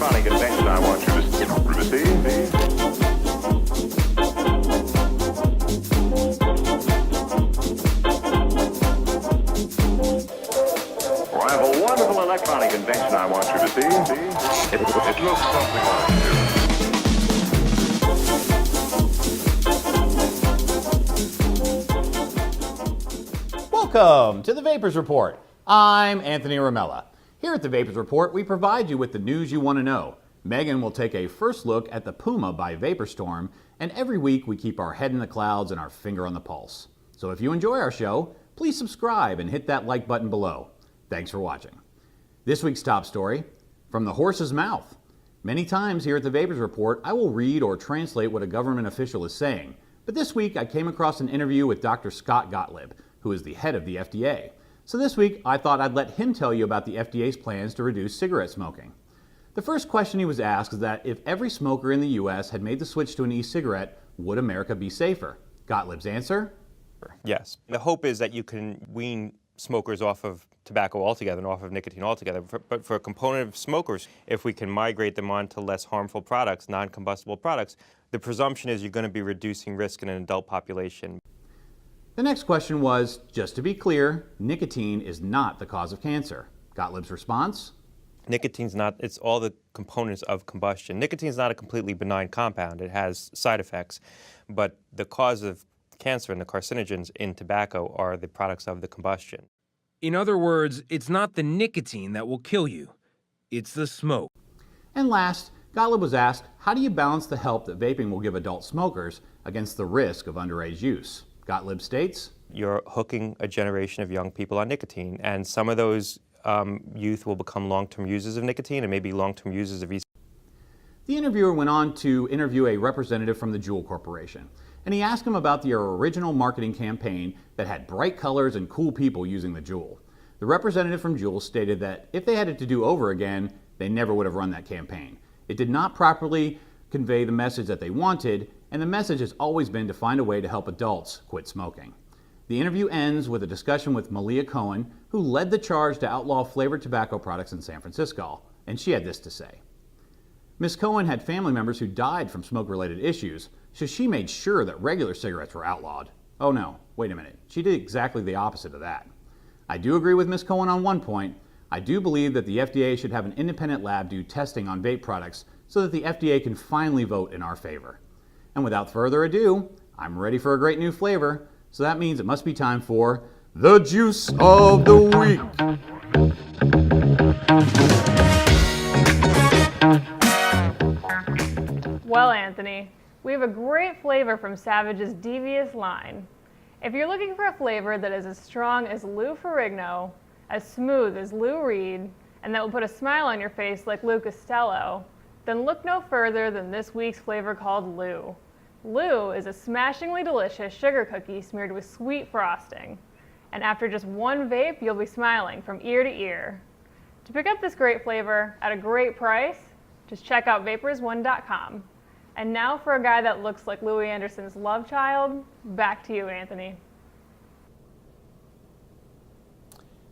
electronic invention I want you to receive. I have a wonderful electronic invention I want you to see. It looks something like this. Welcome to the Vapors Report. I'm Anthony Ramella. Here at the Vapors Report, we provide you with the news you want to know. Megan will take a first look at the Puma by Vaporstorm, and every week we keep our head in the clouds and our finger on the pulse. So if you enjoy our show, please subscribe and hit that like button below. Thanks for watching. This week's top story, from the horse's mouth. Many times here at the Vapors Report, I will read or translate what a government official is saying. But this week I came across an interview with Dr. Scott Gottlieb, who is the head of the FDA. So this week I thought I'd let him tell you about the FDA's plans to reduce cigarette smoking. The first question he was asked is that if every smoker in the U.S. had made the switch to an e-cigarette, would America be safer? Gottlieb's answer? Yes. The hope is that you can wean smokers off of tobacco altogether and off of nicotine altogether. But for a component of smokers, if we can migrate them onto less harmful products, non-combustible products, the presumption is you're going to be reducing risk in an adult population. The next question was, just to be clear, nicotine is not the cause of cancer. Gottlieb's response? Nicotine's not, it's all the components of combustion. Nicotine's not a completely benign compound. It has side effects, but the cause of cancer and the carcinogens in tobacco are the products of the combustion. In other words, it's not the nicotine that will kill you, it's the smoke. And last, Gottlieb was asked, how do you balance the help that vaping will give adult smokers against the risk of underage use? Gottlieb states, you're hooking a generation of young people on nicotine, and some of those youth will become long-term users of nicotine and maybe long-term users of e-cigarettes. The interviewer went on to interview a representative from the Juul Corporation, and he asked him about their original marketing campaign that had bright colors and cool people using the Juul. The representative from Juul stated that if they had it to do over again, they never would have run that campaign. It did not properly convey the message that they wanted, and the message has always been to find a way to help adults quit smoking. The interview ends with a discussion with Malia Cohen, who led the charge to outlaw flavored tobacco products in San Francisco, and she had this to say. Ms. Cohen had family members who died from smoke-related issues, so she made sure that regular cigarettes were outlawed. Oh no, wait a minute, she did exactly the opposite of that. I do agree with Ms. Cohen on one point. I do believe that the FDA should have an independent lab do testing on vape products so that the FDA can finally vote in our favor. And without further ado, I'm ready for a great new flavor, so that means it must be time for the Juice of the Week. Well, Anthony, we have a great flavor from Savage's Devious line. If you're looking for a flavor that is as strong as Lou Ferrigno, as smooth as Lou Reed, and that will put a smile on your face like Lou Costello, then look no further than this week's flavor called Lou. Lou is a smashingly delicious sugar cookie smeared with sweet frosting. And after just one vape, you'll be smiling from ear to ear. To pick up this great flavor at a great price, just check out vaporsone.com. And now for a guy that looks like Louis Anderson's love child, back to you, Anthony.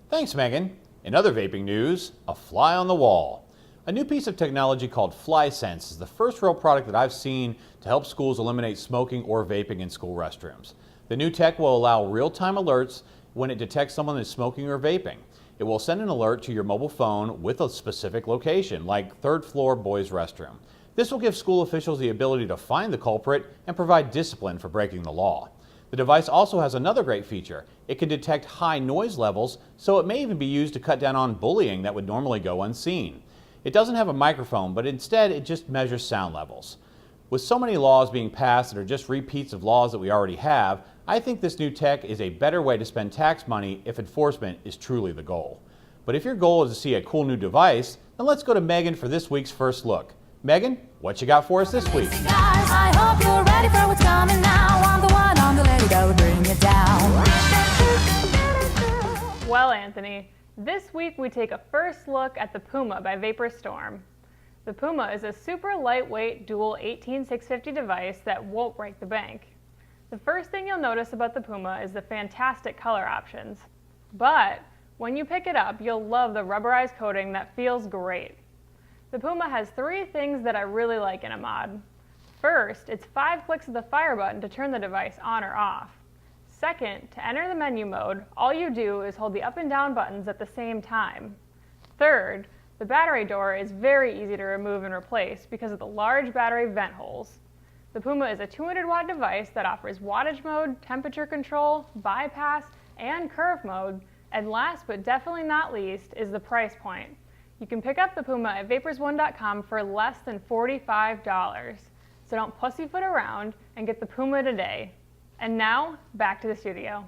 Thanks, Megan. In other vaping news, a fly on the wall. A new piece of technology called FlySense is the first real product that I've seen to help schools eliminate smoking or vaping in school restrooms. The new tech will allow real-time alerts when it detects someone is smoking or vaping. It will send an alert to your mobile phone with a specific location, like third floor boys' restroom. This will give school officials the ability to find the culprit and provide discipline for breaking the law. The device also has another great feature. It can detect high noise levels, so it may even be used to cut down on bullying that would normally go unseen. It doesn't have a microphone, but instead it just measures sound levels. With so many laws being passed that are just repeats of laws that we already have, I think this new tech is a better way to spend tax money if enforcement is truly the goal. But if your goal is to see a cool new device, then let's go to Megan for this week's first look. Megan, what you got for us this week? I hope you're ready for what's coming now. I'm the one on the lady that will bring it down. Well, Anthony, this week we take a first look at the Puma by Vaporstorm. The Puma is a super lightweight dual 18650 device that won't break the bank. The first thing you'll notice about the Puma is the fantastic color options. But when you pick it up, you'll love the rubberized coating that feels great. The Puma has 3 things that I really like in a mod. First, it's 5 clicks of the fire button to turn the device on or off. Second, to enter the menu mode, all you do is hold the up and down buttons at the same time. Third, the battery door is very easy to remove and replace because of the large battery vent holes. The Puma is a 200-watt device that offers wattage mode, temperature control, bypass, and curve mode, and last but definitely not least is the price point. You can pick up the Puma at vaporsone.com for less than $45. So don't pussyfoot around and get the Puma today. And now, back to the studio.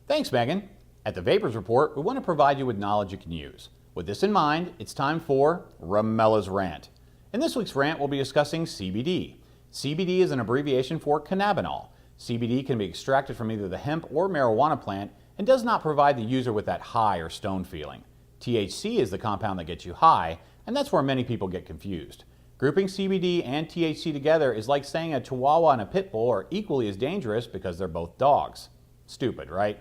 Thanks, Megan. At the Vapors Report, we want to provide you with knowledge you can use. With this in mind, it's time for Ramella's Rant. In this week's rant, we'll be discussing CBD. CBD is an abbreviation for cannabinol. CBD can be extracted from either the hemp or marijuana plant and does not provide the user with that high or stone feeling. THC is the compound that gets you high, and that's where many people get confused. Grouping CBD and THC together is like saying a Chihuahua and a Pit Bull are equally as dangerous because they're both dogs. Stupid, right?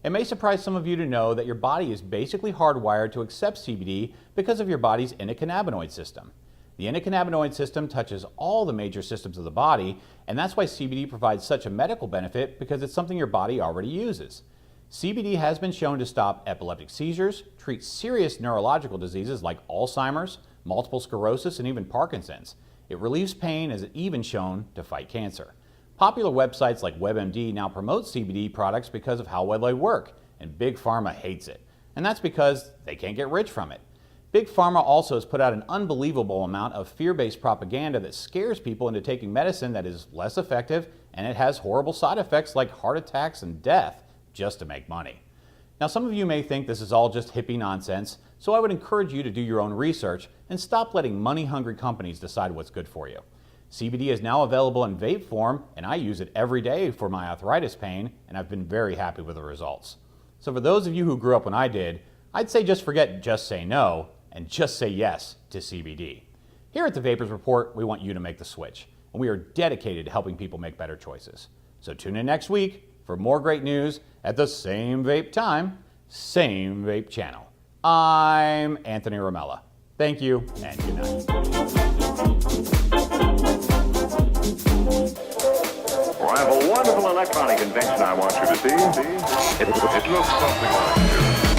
It may surprise some of you to know that your body is basically hardwired to accept CBD because of your body's endocannabinoid system. The endocannabinoid system touches all the major systems of the body, and that's why CBD provides such a medical benefit because it's something your body already uses. CBD has been shown to stop epileptic seizures, treat serious neurological diseases like Alzheimer's, multiple sclerosis, and even Parkinson's. It relieves pain, as it even shown to fight cancer. Popular websites like WebMD now promote CBD products because of how well they work, and Big Pharma hates it. And that's because they can't get rich from it. Big Pharma also has put out an unbelievable amount of fear-based propaganda that scares people into taking medicine that is less effective, and it has horrible side effects like heart attacks and death just to make money. Now, some of you may think this is all just hippie nonsense, so I would encourage you to do your own research and stop letting money-hungry companies decide what's good for you. CBD is now available in vape form, and I use it every day for my arthritis pain, and I've been very happy with the results. So for those of you who grew up when I did, I'd say just forget just say no and just say yes to CBD. Here at the Vapors Report, we want you to make the switch, and we are dedicated to helping people make better choices. So tune in next week for more great news at the same vape time, same vape channel. I'm Anthony Ramella. Thank you, and good night. Well, I have a wonderful electronic invention I want you to see. It looks something like this.